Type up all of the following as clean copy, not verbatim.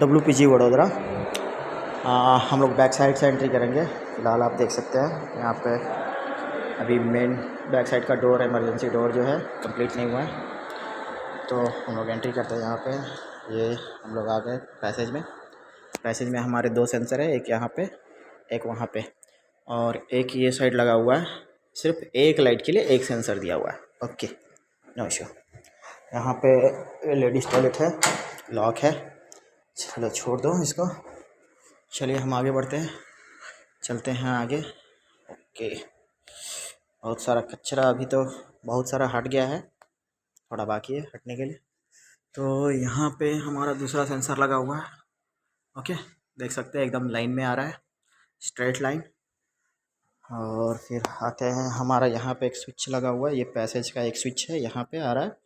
WPG Vadodara. हम लोग back side से एंट्री करेंगे। फ़िलहाल आप देख सकते हैं यहाँ पे अभी मेन बैक साइड का डोर, इमरजेंसी डोर जो है कंप्लीट नहीं हुआ है, तो हम लोग एंट्री करते हैं यहाँ पे। ये हम लोग आ गए पैसेज में हमारे 2 सेंसर है, एक यहाँ पे एक वहाँ पे, और एक ये साइड लगा हुआ है। सिर्फ एक लाइट के लिए एक सेंसर दिया हुआ है। Okay, no issue. यहाँ पे लेडीज़ टॉयलेट है, लॉक है। चलो छोड़ दो इसको, चलिए हम आगे बढ़ते हैं, चलते हैं आगे। ओके, बहुत सारा कचरा अभी तो बहुत सारा हट गया है, थोड़ा बाकी है हटने के लिए। तो यहाँ पे हमारा दूसरा सेंसर लगा हुआ है। ओके, देख सकते हैं एकदम लाइन में आ रहा है, स्ट्रेट लाइन। और फिर आते हैं, हमारा यहाँ पे एक स्विच लगा हुआ है, ये पैसेज का एक स्विच है, यहाँ पे आ रहा है।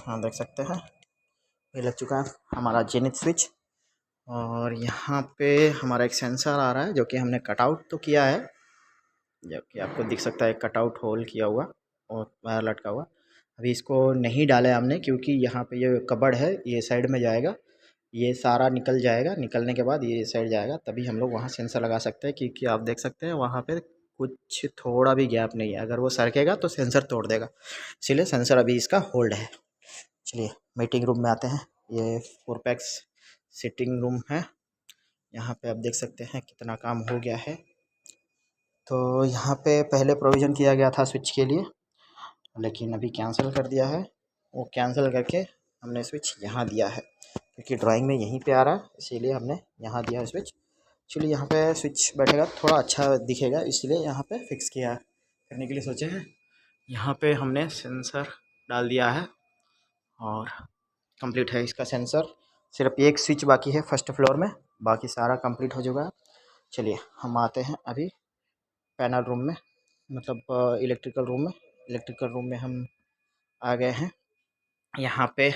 हाँ देख सकते हैं, ये लग चुका है हमारा जेनिथ स्विच। और यहाँ पे हमारा एक सेंसर आ रहा है जो कि हमने कटआउट तो किया है, जो कि आपको दिख सकता है, कटआउट होल किया हुआ और वायर लटका हुआ। अभी इसको नहीं डाला हमने क्योंकि यहाँ पे ये कबर्ड है, ये साइड में जाएगा, ये सारा निकल जाएगा, निकलने के बाद ये साइड जाएगा, तभी हम लोग वहाँ सेंसर लगा सकते हैं। क्योंकि आप देख सकते हैं वहाँ पे कुछ थोड़ा भी गैप नहीं है, अगर वो सरकेगा तो सेंसर तोड़ देगा, इसीलिए सेंसर अभी इसका होल्ड है। चलिए मीटिंग रूम में आते हैं। ये 4 पैक्स सिटिंग रूम है। यहाँ पे आप देख सकते हैं कितना काम हो गया है। तो यहाँ पे पहले प्रोविज़न किया गया था स्विच के लिए, लेकिन अभी कैंसिल कर दिया है। वो कैंसिल करके हमने स्विच यहाँ दिया है, क्योंकि ड्राइंग में यहीं पे आ रहा है, इसीलिए हमने यहाँ दिया है स्विच। चलिए यहाँ पे स्विच बैठेगा थोड़ा अच्छा दिखेगा, इसलिए यहाँ पे फिक्स किया करने के लिए सोचे हैं। यहाँ पे हमने सेंसर डाल दिया है और कंप्लीट है इसका सेंसर। सिर्फ एक स्विच बाकी है फर्स्ट फ्लोर में, बाकी सारा कंप्लीट हो चुका है। चलिए हम आते हैं अभी पैनल रूम में, मतलब इलेक्ट्रिकल रूम में। इलेक्ट्रिकल रूम में हम आ गए हैं। यहाँ पे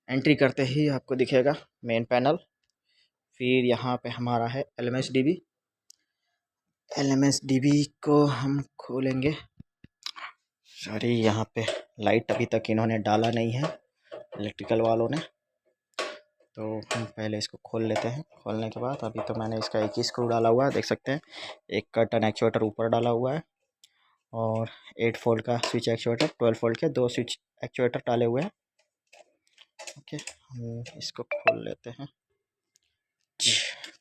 एंट्री करते ही आपको दिखेगा मेन पैनल। फिर यहाँ पे हमारा है LMSDB। LMSDB को हम खोलेंगे। सॉरी, यहाँ पे लाइट अभी तक इन्होंने डाला नहीं है इलेक्ट्रिकल वालों ने, तो हम पहले इसको खोल लेते हैं। खोलने के बाद अभी तो मैंने इसका एक ही स्क्रू डाला हुआ है, देख सकते हैं। एक कर्टन एक्चुएटर ऊपर डाला हुआ है और 8 वोल्ट का स्विच एक्चुएटर, 12 वोल्ट के 2 स्विच एक्चुएटर डाले हुए हैं। ओके, हम इसको खोल लेते हैं।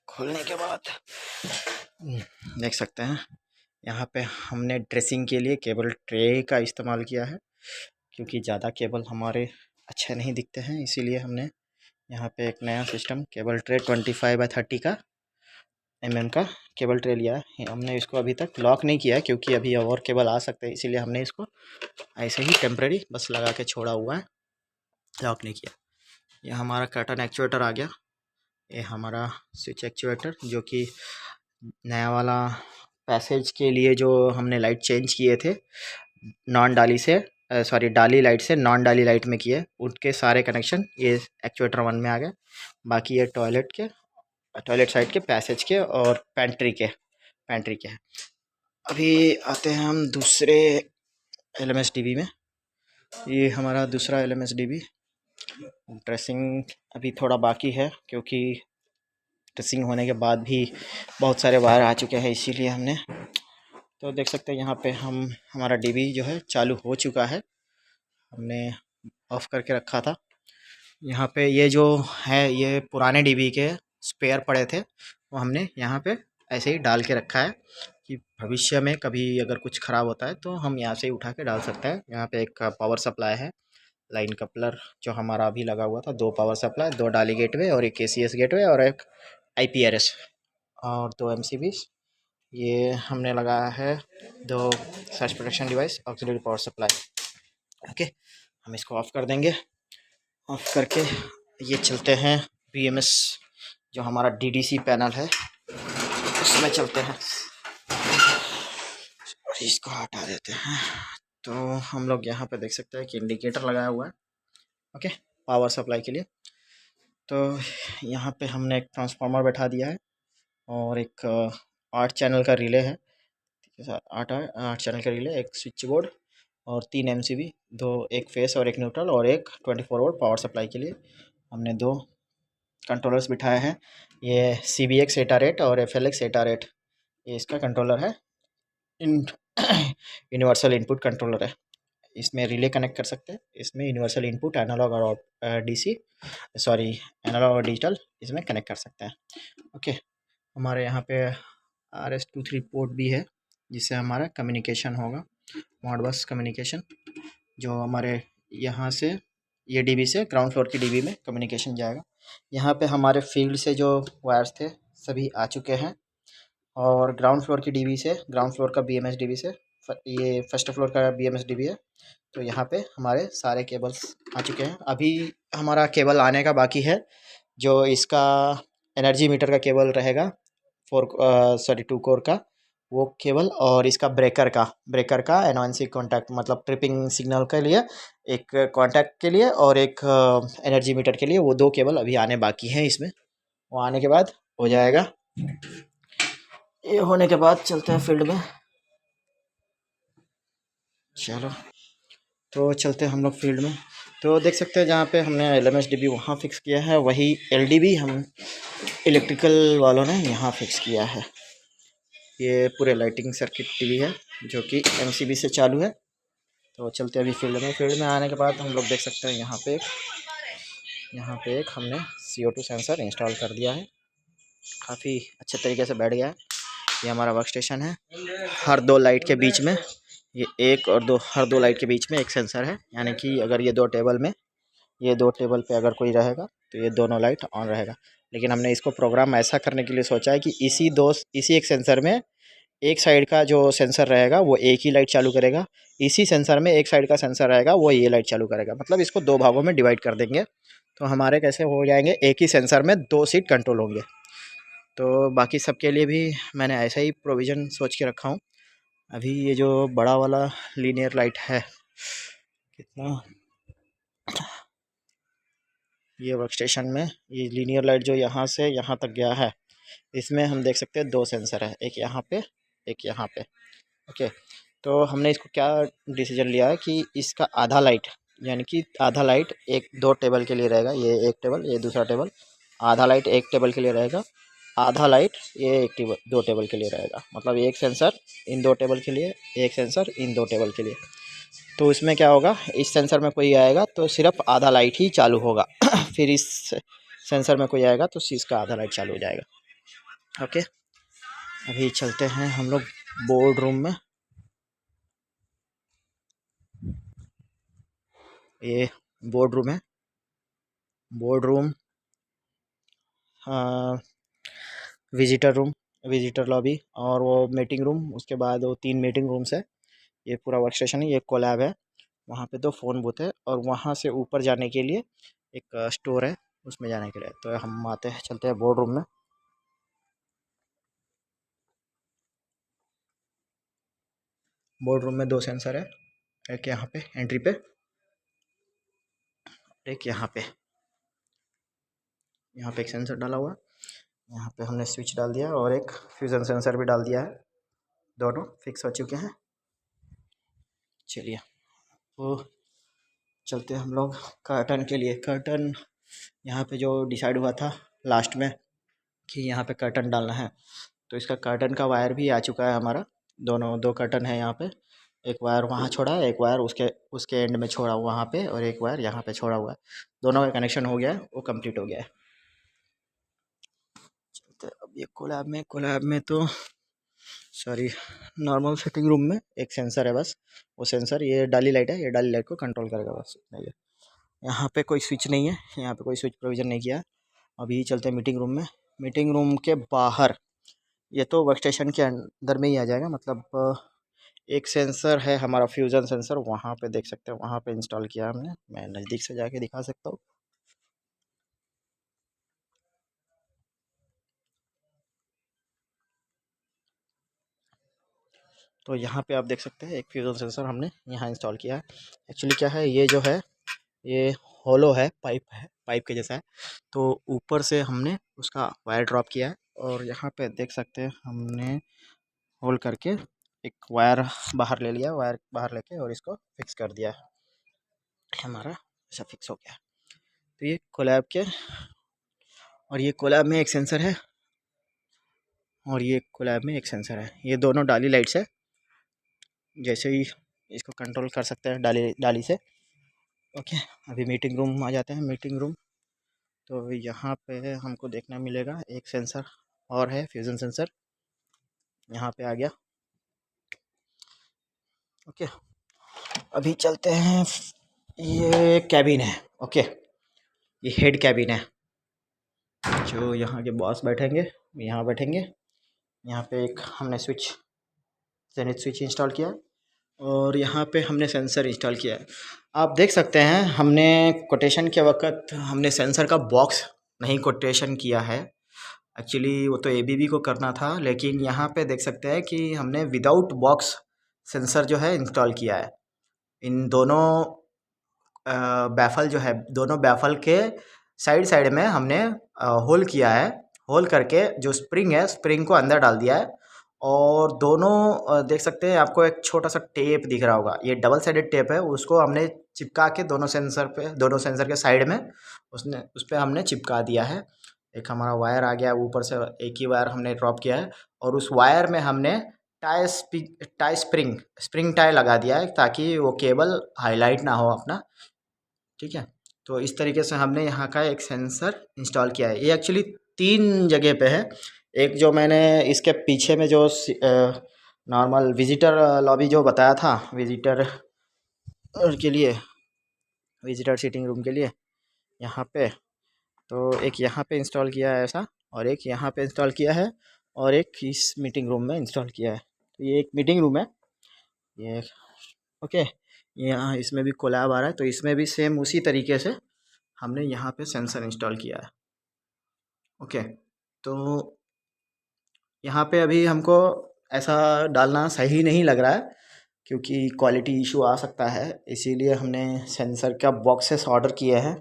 खोलने के बाद देख सकते हैं यहाँ पे हमने ड्रेसिंग के लिए केबल ट्रे का इस्तेमाल किया है, क्योंकि ज़्यादा केबल हमारे अच्छे नहीं दिखते हैं, इसीलिए हमने यहाँ पे एक नया सिस्टम केबल ट्रे 25x30 का का केबल ट्रे लिया है। हमने इसको अभी तक लॉक नहीं किया क्योंकि अभी और केबल आ सकते हैं, इसीलिए हमने इसको ऐसे ही टेम्प्रेरी बस लगा के छोड़ा हुआ है, लॉक नहीं किया। ये हमारा कर्टन एक्चुएटर आ गया। ये हमारा स्विच एक्चुएटर, जो कि नया वाला पैसेज के लिए जो हमने लाइट चेंज किए थे, नॉन डाली से सॉरी डाली लाइट से नॉन डाली लाइट में किए, उनके सारे कनेक्शन ये एक्चुएटर 1 में आ गए। बाकी ये टॉयलेट साइड के, पैसेज के और पेंट्री के हैं। अभी आते हैं हम दूसरे LMSDB में। ये हमारा दूसरा LMSDB। ड्रेसिंग अभी थोड़ा बाकी है, क्योंकि ड्रेसिंग होने के बाद भी बहुत सारे वायर आ चुके हैं, इसीलिए हमने, तो देख सकते हैं यहाँ पे हमारा DB जो है चालू हो चुका है, हमने ऑफ़ करके रखा था। यहाँ पे ये जो है, ये पुराने DB के स्पेयर पड़े थे, वो हमने यहाँ पे ऐसे ही डाल के रखा है कि भविष्य में कभी अगर कुछ ख़राब होता है तो हम यहाँ से ही उठा के डाल सकते हैं। यहाँ पे एक पावर सप्लाई है, लाइन कपलर जो हमारा अभी लगा हुआ था, 2 पावर सप्लाई, 2 डाली गेटवे और एक ACS गेटवे और एक IPRS और 2 MCBs। ये हमने लगाया है 2 search protection device, auxiliary power supply. Okay, हम इसको ऑफ़ कर देंगे। ऑफ़ करके ये चलते हैं BMS, जो हमारा DDC पैनल है, उसमें चलते हैं और इसको हटा देते हैं। तो हम लोग यहाँ पे देख सकते हैं कि इंडिकेटर लगाया हुआ है, ओके, पावर सप्लाई के लिए। तो यहाँ पे हमने एक ट्रांसफार्मर बैठा दिया है और एक 8 चैनल का रिले है, 8 चैनल का रिले, एक स्विच बोर्ड और 3 MCB, 2, एक फेस और एक न्यूट्रल और एक 24 वोल्ट पावर सप्लाई के लिए। हमने दो कंट्रोलर्स बिठाए हैं। ये CBX 8R8 और FLX 8R8, ये इसका कंट्रोलर है। इन यूनिवर्सल इनपुट कंट्रोलर है। इसमें रिले कनेक्ट कर सकते हैं। इसमें यूनिवर्सल इनपुट एनालॉग और DC सॉरी एनालॉग और डिजिटल इसमें कनेक्ट कर सकते हैं। ओके, हमारे यहाँ पे RS-23 पोर्ट भी है, जिससे हमारा कम्युनिकेशन होगा, मॉडबस कम्युनिकेशन, जो हमारे यहाँ से ये DB से ग्राउंड फ्लोर की DB में कम्युनिकेशन जाएगा। यहाँ पे हमारे फील्ड से जो वायर्स थे सभी आ चुके हैं, और ग्राउंड फ्लोर की DB से, ग्राउंड फ्लोर का BMS DB से, ये फर्स्ट फ्लोर का BMS DB है। तो यहाँ पे हमारे सारे केबल्स आ चुके हैं। अभी हमारा केबल आने का बाकी है, जो इसका एनर्जी मीटर का केबल रहेगा 2 कोर का वो केबल, और इसका ब्रेकर का एनवांसी कॉन्टैक्ट, मतलब ट्रिपिंग सिग्नल के लिए एक कॉन्टैक्ट के लिए, और एक एनर्जी मीटर के लिए, वो 2 केबल अभी आने बाकी हैं इसमें। वो आने के बाद हो जाएगा। ये होने के बाद चलते हैं फील्ड में। चलो, तो चलते हैं हम लोग फील्ड में। तो देख सकते हैं जहाँ पे हमने LMS DB वहाँ फिक्स किया है, वही LDB हम इलेक्ट्रिकल वालों ने यहाँ फिक्स किया है। ये पूरे लाइटिंग सर्किट टीवी है, जो कि MCB से चालू है। तो चलते हैं अभी फील्ड में। फील्ड में आने के बाद हम लोग देख सकते हैं यहाँ पे एक हमने CO2 सेंसर इंस्टॉल कर दिया है। काफ़ी अच्छे तरीके से बैठ गया है। ये हमारा वर्क स्टेशन है। हर 2 लाइट के बीच में, ये हर दो लाइट के बीच में एक सेंसर है, यानी कि अगर ये 2 टेबल पे अगर कोई रहेगा तो ये दोनों लाइट ऑन रहेगा। लेकिन हमने इसको प्रोग्राम ऐसा करने के लिए सोचा है कि इसी एक सेंसर में एक साइड का जो सेंसर रहेगा वो एक ही लाइट चालू करेगा, इसी सेंसर में एक साइड का सेंसर रहेगा वो ये लाइट चालू करेगा। मतलब इसको 2 भागों में डिवाइड कर देंगे, तो हमारे कैसे हो जाएंगे, एक ही सेंसर में 2 सीट कंट्रोल होंगे। तो बाकी सबके लिए भी मैंने ऐसा ही प्रोविज़न सोच के रखा हूँ। अभी ये जो बड़ा वाला लीनियर लाइट है, कितना, ये वर्क स्टेशन में ये लीनियर लाइट जो यहाँ से यहाँ तक गया है, इसमें हम देख सकते हैं 2 सेंसर है, एक यहाँ पे, एक यहाँ पे। ओके, तो हमने इसको क्या डिसीजन लिया है कि इसका आधा लाइट, यानी कि आधा लाइट 2 टेबल के लिए रहेगा, ये एक टेबल, ये दूसरा टेबल। आधा लाइट एक टेबल के लिए रहेगा, आधा लाइट ये 2 टेबल के लिए रहेगा। मतलब एक सेंसर इन 2 टेबल के लिए, एक सेंसर इन 2 टेबल के लिए। तो इसमें क्या होगा, इस सेंसर में कोई आएगा तो सिर्फ आधा लाइट ही चालू होगा फिर इस सेंसर में कोई आएगा तो इसका आधा लाइट चालू हो जाएगा। ओके, अभी चलते हैं हम लोग बोर्ड रूम में। ये बोर्ड रूम है, बोर्ड रूम, विजिटर लॉबी, और वो मीटिंग रूम, उसके बाद वो 3 मीटिंग रूम्स है। ये पूरा वर्क स्टेशन है। ये कोलैब है, वहाँ पे 2 फ़ोन बूथ है, और वहाँ से ऊपर जाने के लिए एक स्टोर है, उसमें जाने के लिए। तो हम चलते हैं बोर्ड रूम में। बोर्ड रूम में 2 सेंसर है, एक यहाँ पे एंट्री पे, एक यहाँ पे एक सेंसर डाला हुआ है। यहाँ पे हमने स्विच डाल दिया, और एक फ्यूज़न सेंसर भी डाल दिया है। दोनों फिक्स हो चुके हैं। चलिए, तो चलते हैं हम लोग कर्टन के लिए। कर्टन यहाँ पे जो डिसाइड हुआ था लास्ट में कि यहाँ पे कर्टन डालना है, तो इसका कर्टन का वायर भी आ चुका है हमारा। दोनों 2 कर्टन है यहाँ पे, एक वायर वहाँ छोड़ा है, एक वायर उसके उसके एंड में छोड़ा हुआ वहाँ पे, और एक वायर यहाँ पे छोड़ा हुआ है। दोनों का कनेक्शन हो गया है, वो कंप्लीट हो गया है। चलते अब ये कोलैब में तो सॉरी, नॉर्मल फिटिंग रूम में एक सेंसर है बस। वो सेंसर, ये डाली लाइट है, ये डाली लाइट को कंट्रोल करेगा बस, इतना ही है। यहाँ पे कोई स्विच नहीं है, यहाँ पे कोई स्विच प्रोविज़न नहीं किया है। अभी चलते हैं मीटिंग रूम में। मीटिंग रूम के बाहर, ये तो वर्क स्टेशन के अंदर में ही आ जाएगा। मतलब एक सेंसर है हमारा, फ्यूज़न सेंसर, वहाँ पे देख सकते हैं, वहाँ पे इंस्टॉल किया हमने। मैं नज़दीक से जाके दिखा सकता हूँ। तो यहाँ पे आप देख सकते हैं एक फ्यूज़न सेंसर हमने यहाँ इंस्टॉल किया है। एक्चुअली क्या है, ये जो है ये हॉलो है, पाइप के जैसा है। तो ऊपर से हमने उसका वायर ड्रॉप किया है, और यहाँ पे देख सकते हैं हमने होल करके एक वायर बाहर ले लिया, वायर बाहर लेके और इसको फिक्स कर दिया है। हमारा ऐसा फिक्स हो गया है। तो ये कोलैब के, और ये कोलैब में एक सेंसर है, और ये कोलैब में एक सेंसर है। ये दोनों डाली लाइट्स है। जैसे ही इसको कंट्रोल कर सकते हैं डाली डाली से। ओके, अभी मीटिंग रूम आ जाते हैं। मीटिंग रूम, तो यहाँ पे हमको देखना मिलेगा एक सेंसर और है, फ्यूज़न सेंसर यहाँ पे आ गया। ओके, अभी चलते हैं। ये कैबिन है। ओके, ये हेड कैबिन है। जो यहाँ के बॉस बैठेंगे, यहाँ बैठेंगे। यहाँ पे एक हमने स्विच, जेनिथ स्विच इंस्टॉल किया है, और यहाँ पे हमने सेंसर इंस्टॉल किया है। आप देख सकते हैं हमने कोटेशन के वक्त हमने सेंसर का बॉक्स नहीं कोटेशन किया है। एक्चुअली वो तो एबीबी को करना था, लेकिन यहाँ पे देख सकते हैं कि हमने विदाउट बॉक्स सेंसर जो है इंस्टॉल किया है। इन दोनों बैफल जो है, दोनों बैफल के साइड साइड में हमने होल किया है। होल करके जो स्प्रिंग है, स्प्रिंग को अंदर डाल दिया है। और दोनों देख सकते हैं, आपको एक छोटा सा टेप दिख रहा होगा, ये डबल साइडेड टेप है। उसको हमने चिपका के दोनों सेंसर पे, दोनों सेंसर के साइड में उस पर हमने चिपका दिया है। एक हमारा वायर आ गया ऊपर से, एक ही वायर हमने ड्रॉप किया है, और उस वायर में हमने टाई स्प्रिंग टाई लगा दिया है, ताकि वो केबल हाईलाइट ना हो अपना। ठीक है, तो इस तरीके से हमने यहाँ का एक सेंसर इंस्टॉल किया है। ये एक्चुअली 3 जगह पे है। एक जो मैंने इसके पीछे में जो नॉर्मल विजिटर लॉबी जो बताया था, विजिटर के लिए, विजिटर सीटिंग रूम के लिए, यहाँ पे तो एक यहाँ पे इंस्टॉल किया है ऐसा, और एक यहाँ पे इंस्टॉल किया है, और एक इस मीटिंग रूम में इंस्टॉल किया है। तो ये एक मीटिंग रूम है ये। ओके, यहाँ इसमें भी कोलैब आ रहा है, तो इसमें भी सेम उसी तरीके से हमने यहाँ पे सेंसर इंस्टॉल किया है। ओके, तो यहाँ पे अभी हमको ऐसा डालना सही नहीं लग रहा है, क्योंकि क्वालिटी इशू आ सकता है, इसीलिए हमने सेंसर का बॉक्सेस ऑर्डर किए हैं।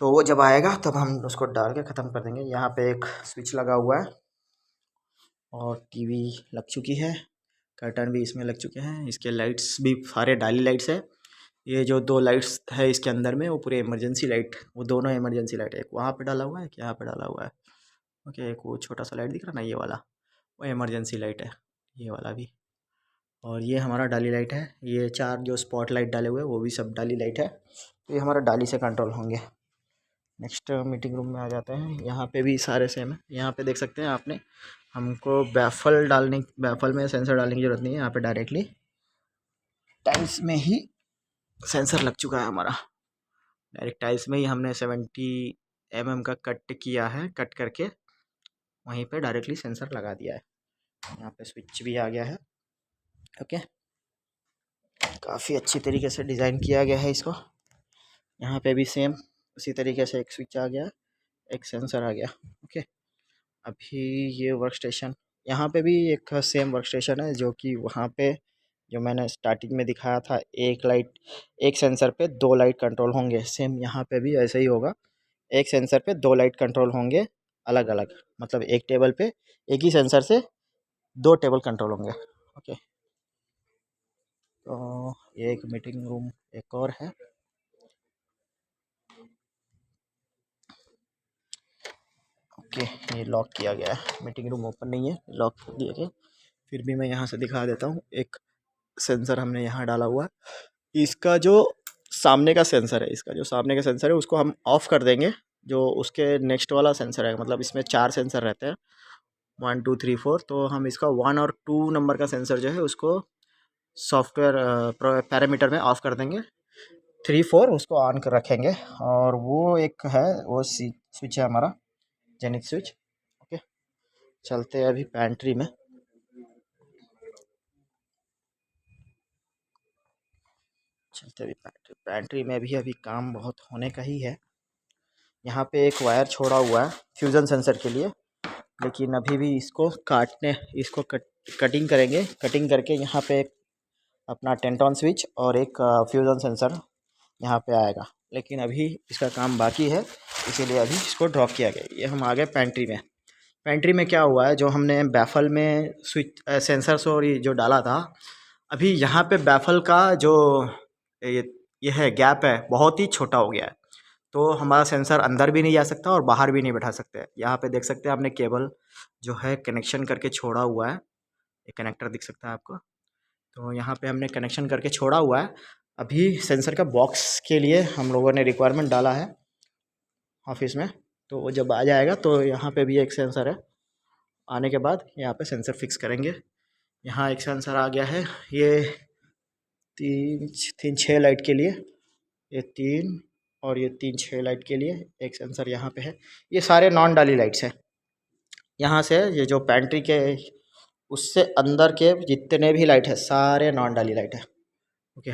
तो वो जब आएगा तब हम उसको डाल के ख़त्म कर देंगे। यहाँ पे एक स्विच लगा हुआ है, और टीवी लग चुकी है, कर्टन भी इसमें लग चुके हैं। इसके लाइट्स भी सारे डाली लाइट्स है। ये जो 2 लाइट्स है इसके अंदर में, वो पूरे इमरजेंसी लाइट, वो दोनों इमरजेंसी लाइट है। एक वहाँ पे डाला हुआ है, एक यहाँ पे डाला हुआ है। ओके, एक वो छोटा सा लाइट दिख रहा ना, ये वाला, वो इमरजेंसी लाइट है, ये वाला भी। और ये हमारा डाली लाइट है। ये 4 जो स्पॉट लाइट डाले हुए हैं वो भी सब डाली लाइट है। तो ये हमारा डाली से कंट्रोल होंगे। नेक्स्ट मीटिंग रूम में आ जाते हैं। यहाँ पे भी सारे सेम है। यहाँ पे देख सकते हैं आपने, हमको बैफल में सेंसर डालने की ज़रूरत नहीं है। यहाँ पे डायरेक्टली टाइल्स में ही सेंसर लग चुका है हमारा। डायरेक्ट टाइल्स में ही हमने 70 mm का कट किया है, कट करके वहीं पे डायरेक्टली सेंसर लगा दिया है। यहाँ पे स्विच भी आ गया है। ओके, काफ़ी अच्छी तरीके से डिज़ाइन किया गया है इसको। यहाँ पे भी सेम उसी तरीके से एक स्विच आ गया, एक सेंसर आ गया। ओके, अभी ये वर्क स्टेशन, यहाँ पे भी एक सेम वर्क स्टेशन है, जो कि वहाँ पे जो मैंने स्टार्टिंग में दिखाया था, एक सेंसर पे 2 लाइट कंट्रोल होंगे। सेम यहाँ पे भी ऐसे ही होगा, एक सेंसर पे 2 लाइट कंट्रोल होंगे अलग अलग, मतलब एक टेबल पे एक ही सेंसर से 2 टेबल कंट्रोल होंगे। ओके, तो ये एक मीटिंग रूम एक और है। ओके, ये लॉक किया गया है, मीटिंग रूम ओपन नहीं है, लॉक कर दिया गया। फिर भी मैं यहाँ से दिखा देता हूँ। एक सेंसर हमने यहाँ डाला हुआ है। इसका जो सामने का सेंसर है, इसका जो सामने का सेंसर है उसको हम ऑफ़ कर देंगे। जो उसके नेक्स्ट वाला सेंसर है, मतलब इसमें 4 सेंसर रहते हैं, 1 2 3 4, तो हम इसका 1 और 2 नंबर का सेंसर जो है उसको सॉफ्टवेयर पैरामीटर में ऑफ़ कर देंगे। 3 4 उसको ऑन कर रखेंगे। और वो एक है, वो स्विच है हमारा, जेनिथ स्विच। ओके, चलते हैं अभी पैंट्री में। चलते अभी पैंट्री में भी अभी काम बहुत होने का ही है। यहाँ पे एक वायर छोड़ा हुआ है फ्यूज़न सेंसर के लिए, लेकिन अभी भी इसको कटिंग करेंगे। कटिंग करके यहाँ पे एक अपना 10 टन स्विच और एक फ्यूज़न सेंसर यहाँ पे आएगा, लेकिन अभी इसका काम बाकी है, इसीलिए अभी इसको ड्रॉप किया गया। ये हम आ गए पैंट्री में। पैंट्री में क्या हुआ है, जो हमने बैफल में स्विच सेंसर्स और ये जो डाला था, अभी यहाँ पे बैफल का जो ये है गैप है, बहुत ही छोटा हो गया है। तो हमारा सेंसर अंदर भी नहीं जा सकता और बाहर भी नहीं बैठा सकते। यहाँ पे देख सकते हैं आपने केबल जो है कनेक्शन करके छोड़ा हुआ है, एक कनेक्टर दिख सकता है आपको। तो यहाँ पे हमने कनेक्शन करके छोड़ा हुआ है। अभी सेंसर का बॉक्स के लिए हम लोगों ने रिक्वायरमेंट डाला है ऑफिस में, तो वो जब आ जाएगा तो यहाँ पे भी एक सेंसर है। आने के बाद यहाँ पे सेंसर फिक्स करेंगे। यहाँ एक सेंसर आ गया है, ये तीन छः लाइट के लिए, ये 3 और ये 3 6 लाइट के लिए एक सेंसर यहाँ पे है। ये सारे नॉन डाली लाइट्स हैं। यहाँ से ये जो पैंट्री के उससे अंदर के जितने भी लाइट है सारे नॉन डाली लाइट है। ओके,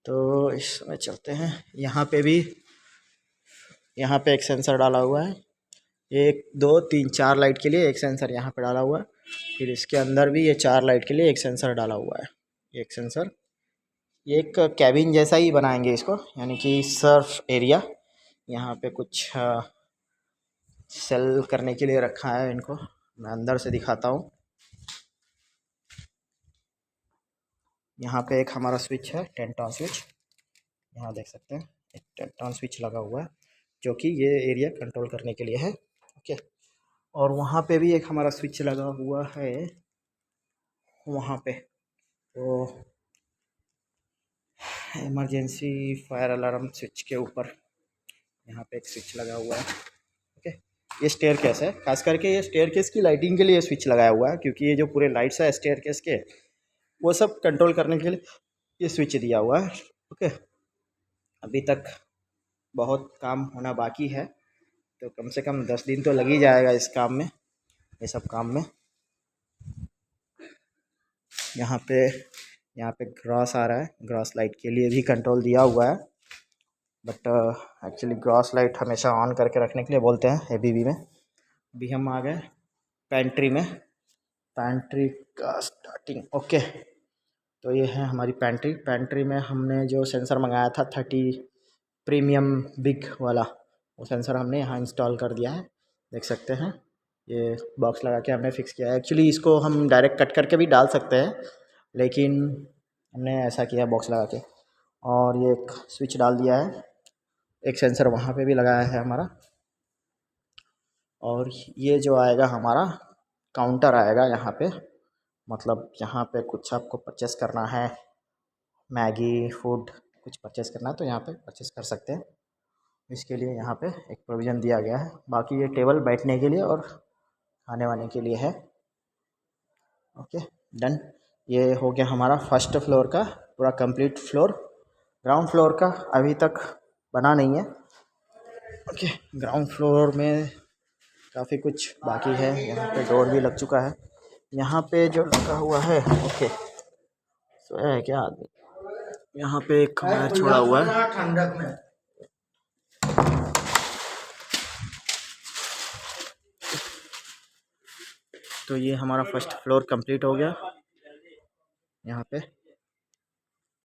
तो इसमें चलते हैं। यहाँ पे एक सेंसर डाला हुआ है, 1 2 3 4 लाइट के लिए एक सेंसर यहाँ पे डाला हुआ है। फिर इसके अंदर भी ये 4 लाइट के लिए एक सेंसर डाला हुआ है। एक सेंसर, ये एक कैबिन जैसा ही बनाएंगे इसको, यानी कि सर्फ एरिया। यहाँ पे कुछ सेल करने के लिए रखा है इनको, मैं अंदर से दिखाता हूँ। यहाँ पे एक हमारा स्विच है, 10 टॉन स्विच, यहाँ देख सकते हैं एक 10 टॉन स्विच लगा हुआ है जो कि ये एरिया कंट्रोल करने के लिए है। ओके, और वहाँ पे भी एक हमारा स्विच लगा हुआ है वहाँ पे, तो इमरजेंसी फायर अलार्म स्विच के ऊपर यहाँ पे एक स्विच लगा हुआ है। ओके, ये स्टेयर केस है, खास करके ये स्टेयर केस की लाइटिंग के लिए स्विच लगाया हुआ है, क्योंकि ये जो पूरे लाइट्स है स्टेयर केस के वो सब कंट्रोल करने के लिए ये स्विच दिया हुआ है। ओके, अभी तक बहुत काम होना बाकी है, तो कम से कम 10 दिन तो लग ही जाएगा इस काम में, ये सब काम में। यहाँ पे ग्रॉस आ रहा है, ग्रॉस लाइट के लिए भी कंट्रोल दिया हुआ है, बट एक्चुअली ग्रॉस लाइट हमेशा ऑन करके रखने के लिए बोलते हैं एबीबी में। अभी हम आ गए पैंट्री में, पैंट्री का स्टार्टिंग। ओके, तो ये है हमारी पैंट्री में हमने जो सेंसर मंगाया था 30 प्रीमियम बिग वाला, वो सेंसर हमने यहाँ इंस्टॉल कर दिया है, देख सकते हैं। ये बॉक्स लगा के हमने फ़िक्स किया है। एक्चुअली इसको हम डायरेक्ट कट करके भी डाल सकते हैं, लेकिन हमने ऐसा किया बॉक्स लगा के। और ये एक स्विच डाल दिया है, एक सेंसर वहाँ पे भी लगाया है हमारा। और ये जो आएगा हमारा काउंटर आएगा यहाँ पे, मतलब यहाँ पे कुछ आपको परचेस करना है, मैगी फूड कुछ परचेस करना है तो यहाँ पे परचेस कर सकते हैं। इसके लिए यहाँ पे एक प्रोविज़न दिया गया है। बाकी ये टेबल बैठने के लिए और खाने वाने के लिए है। Okay, done. ये हो गया हमारा फर्स्ट फ्लोर का पूरा कंप्लीट फ्लोर। ग्राउंड फ्लोर का अभी तक बना नहीं है। ओके, ग्राउंड फ्लोर में काफ़ी कुछ बाकी है। यहाँ पे डोर भी लग चुका है। यहाँ पे जो लगा हुआ है, ओके, सोया है क्या आदमी? यहाँ पे एक वायर छोड़ा हुआ है, ठंडक में। तो ये हमारा फर्स्ट फ्लोर कंप्लीट हो गया। यहाँ पे